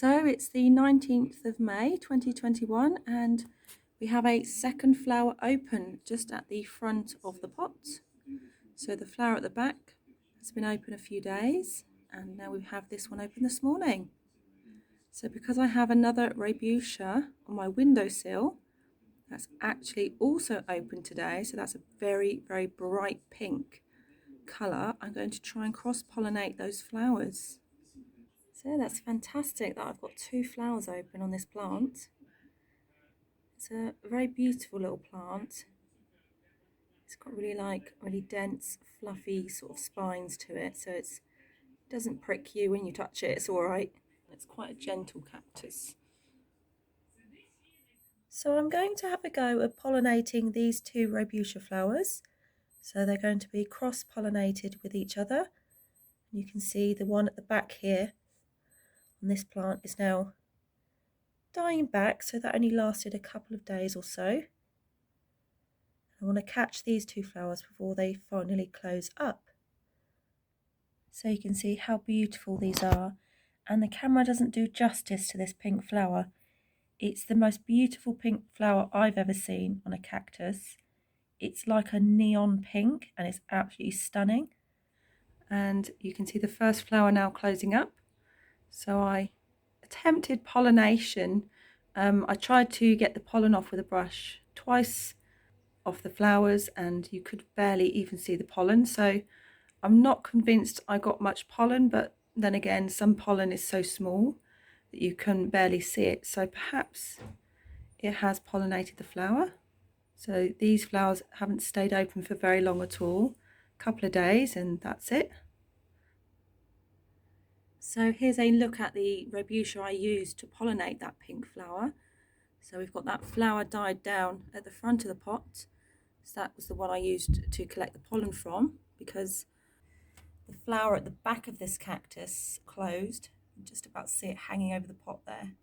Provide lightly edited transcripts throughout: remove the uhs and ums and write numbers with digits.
So it's the 19th of May 2021 and we have a second flower open just at the front of the pot. So the flower at the back has been open a few days and now we have this one open this morning. So because I have another Rebutia on my windowsill that's actually also open today, so that's a very, very bright pink colour, I'm going to try and cross-pollinate those flowers. So that's fantastic that I've got two flowers open on this plant. It's a very beautiful little plant. It's got really dense, fluffy sort of spines to it, so it doesn't prick you when you touch it, it's alright. It's quite a gentle cactus. So I'm going to have a go at pollinating these two Rebutia flowers. So they're going to be cross-pollinated with each other. You can see the one at the back here on this plant is now dying back, so that only lasted a couple of days or so. I want to catch these two flowers before they finally close up. So you can see how beautiful these are, and the camera doesn't do justice to this pink flower. It's the most beautiful pink flower I've ever seen on a cactus. It's like a neon pink and it's absolutely stunning. And you can see the first flower now closing up. So I attempted pollination. I tried to get the pollen off with a brush twice off the flowers and you could barely even see the pollen. So I'm not convinced I got much pollen, but then again, some pollen is so small that you can barely see it. So perhaps it has pollinated the flower. So these flowers haven't stayed open for very long at all, a couple of days and that's it. So here's a look at the Rebutia I used to pollinate that pink flower. So we've got that flower died down at the front of the pot. So that was the one I used to collect the pollen from, because the flower at the back of this cactus closed. You can just about see it hanging over the pot there.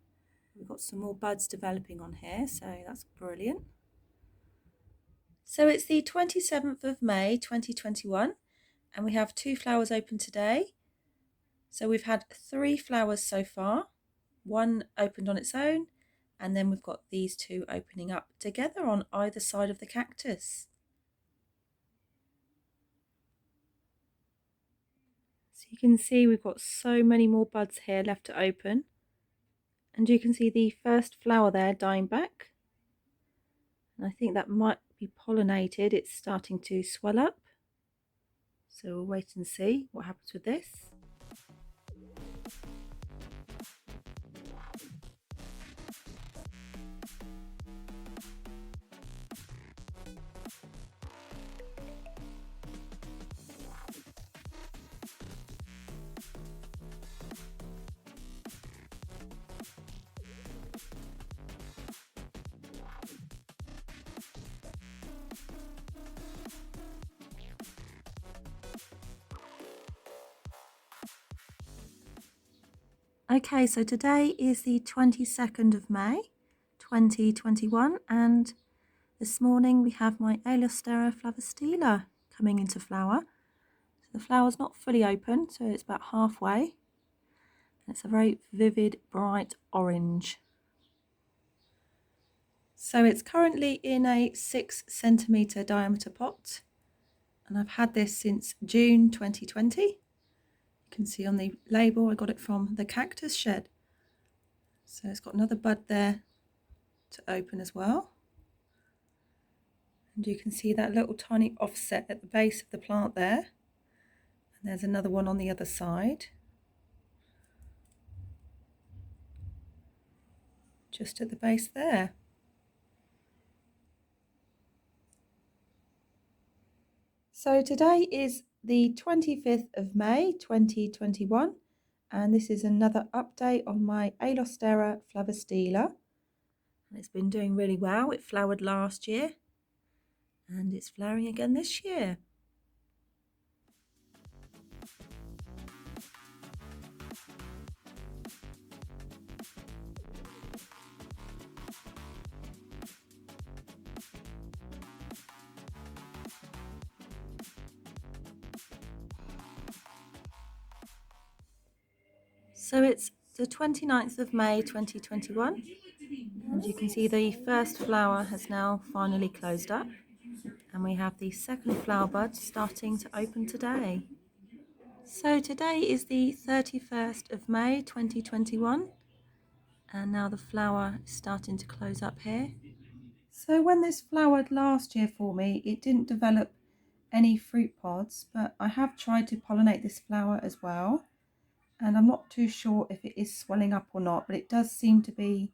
We've got some more buds developing on here, so that's brilliant. So it's the 27th of May 2021 and we have two flowers open today. So we've had three flowers so far, one opened on its own, and then we've got these two opening up together on either side of the cactus. So you can see we've got so many more buds here left to open. And you can see the first flower there dying back. And I think that might be pollinated. It's starting to swell up. So we'll wait and see what happens with this. Okay, so today is the 22nd of May 2021 and this morning we have my Aliastera flavostela coming into flower. So the flower's not fully open, so it's about halfway. And it's a very vivid, bright orange. So it's currently in a 6 centimetre diameter pot and I've had this since June 2020. You can see on the label I got it from the Cactus Shed. So it's got another bud there to open as well. And you can see that little tiny offset at the base of the plant there. And there's another one on the other side. Just at the base there. So today is the 25th of May 2021 and this is another update on my Aliastera flavostela. It's been doing really well. It flowered last year and it's flowering again this year. So it's the 29th of May 2021, and you can see the first flower has now finally closed up, and we have the second flower bud starting to open today. So today is the 31st of May 2021, and now the flower is starting to close up here. So when this flowered last year for me, it didn't develop any fruit pods, but I have tried to pollinate this flower as well, and I'm not too sure if it is swelling up or not, but it does seem to be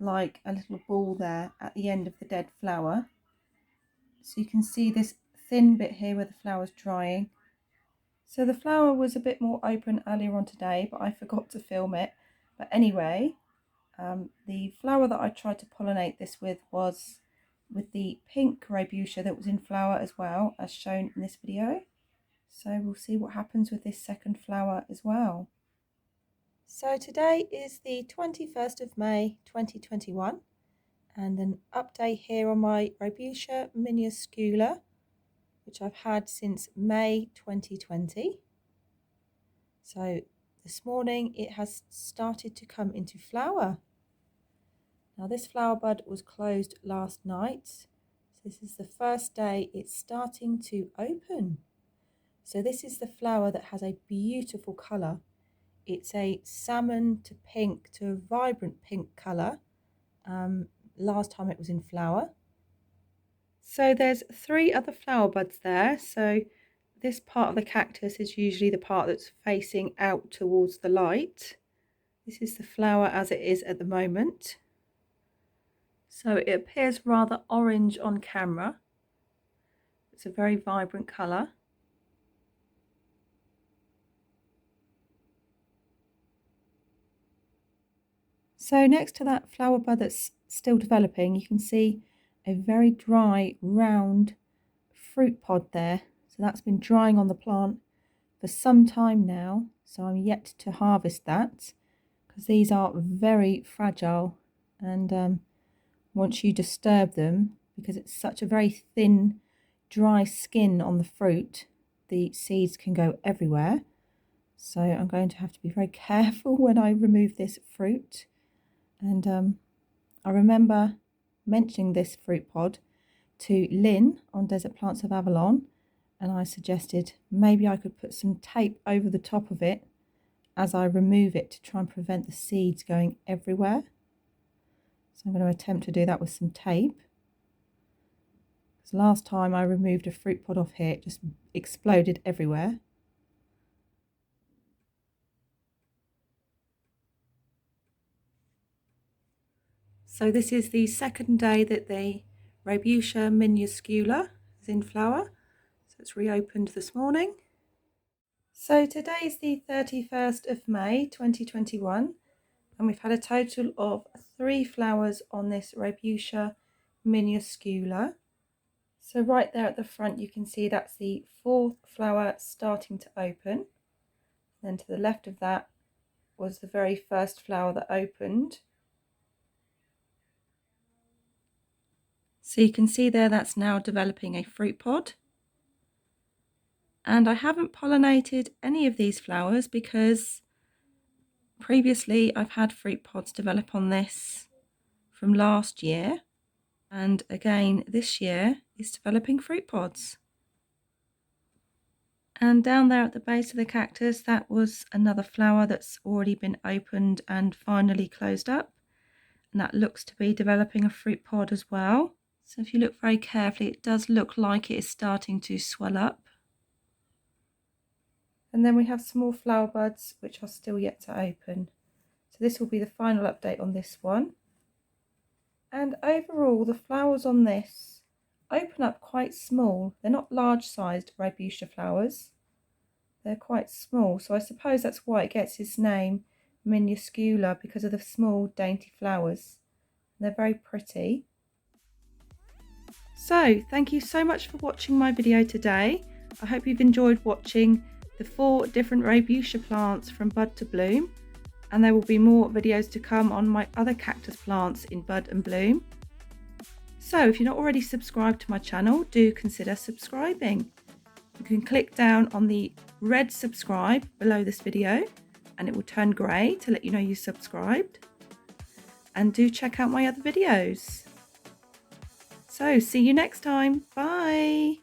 like a little ball there at the end of the dead flower. So you can see this thin bit here where the flower's drying. So the flower was a bit more open earlier on today, but I forgot to film it. But anyway, the flower that I tried to pollinate this with was with the pink Rebutia that was in flower as well, as shown in this video. So we'll see what happens with this second flower as well. So today is the 21st of May 2021, and an update here on my Rebutia minuscula, which I've had since May 2020. So this morning it has started to come into flower. Now this flower bud was closed last night, so this is the first day it's starting to open. So this is the flower that has a beautiful colour. It's a salmon to pink to a vibrant pink colour. Last time it was in flower. So there's 3 other flower buds there. So this part of the cactus is usually the part that's facing out towards the light. This is the flower as it is at the moment. So it appears rather orange on camera. It's a very vibrant colour. So next to that flower bud that's still developing, you can see a very dry, round fruit pod there. So that's been drying on the plant for some time now. So I'm yet to harvest that because these are very fragile, and once you disturb them, because it's such a very thin, dry skin on the fruit, the seeds can go everywhere. So I'm going to have to be very careful when I remove this fruit. And I remember mentioning this fruit pod to Lynn on Desert Plants of Avalon, and I suggested maybe I could put some tape over the top of it as I remove it to try and prevent the seeds going everywhere. So I'm going to attempt to do that with some tape, because last time I removed a fruit pod off here, it just exploded everywhere. So this is the second day that the Rebutia minuscula is in flower. So it's reopened this morning. So today is the 31st of May 2021, and we've had a total of 3 flowers on this Rebutia minuscula. So right there at the front you can see that's the 4th flower starting to open. Then to the left of that was the very first flower that opened. So you can see there that's now developing a fruit pod. And I haven't pollinated any of these flowers because previously I've had fruit pods develop on this from last year, and again this year is developing fruit pods. And down there at the base of the cactus, that was another flower that's already been opened and finally closed up, and that looks to be developing a fruit pod as well. So if you look very carefully, it does look like it is starting to swell up. And then we have some more flower buds which are still yet to open. So this will be the final update on this one. And overall the flowers on this open up quite small. They're not large sized Rebutia flowers. They're quite small, so I suppose that's why it gets its name minuscula, because of the small dainty flowers. They're very pretty. So thank you so much for watching my video today. I hope you've enjoyed watching the 4 different Rebutia plants from bud to bloom, and there will be more videos to come on my other cactus plants in bud and bloom. So if you're not already subscribed to my channel, do consider subscribing. You can click down on the red subscribe below this video and it will turn grey to let you know you subscribed. And do check out my other videos. So see you next time. Bye.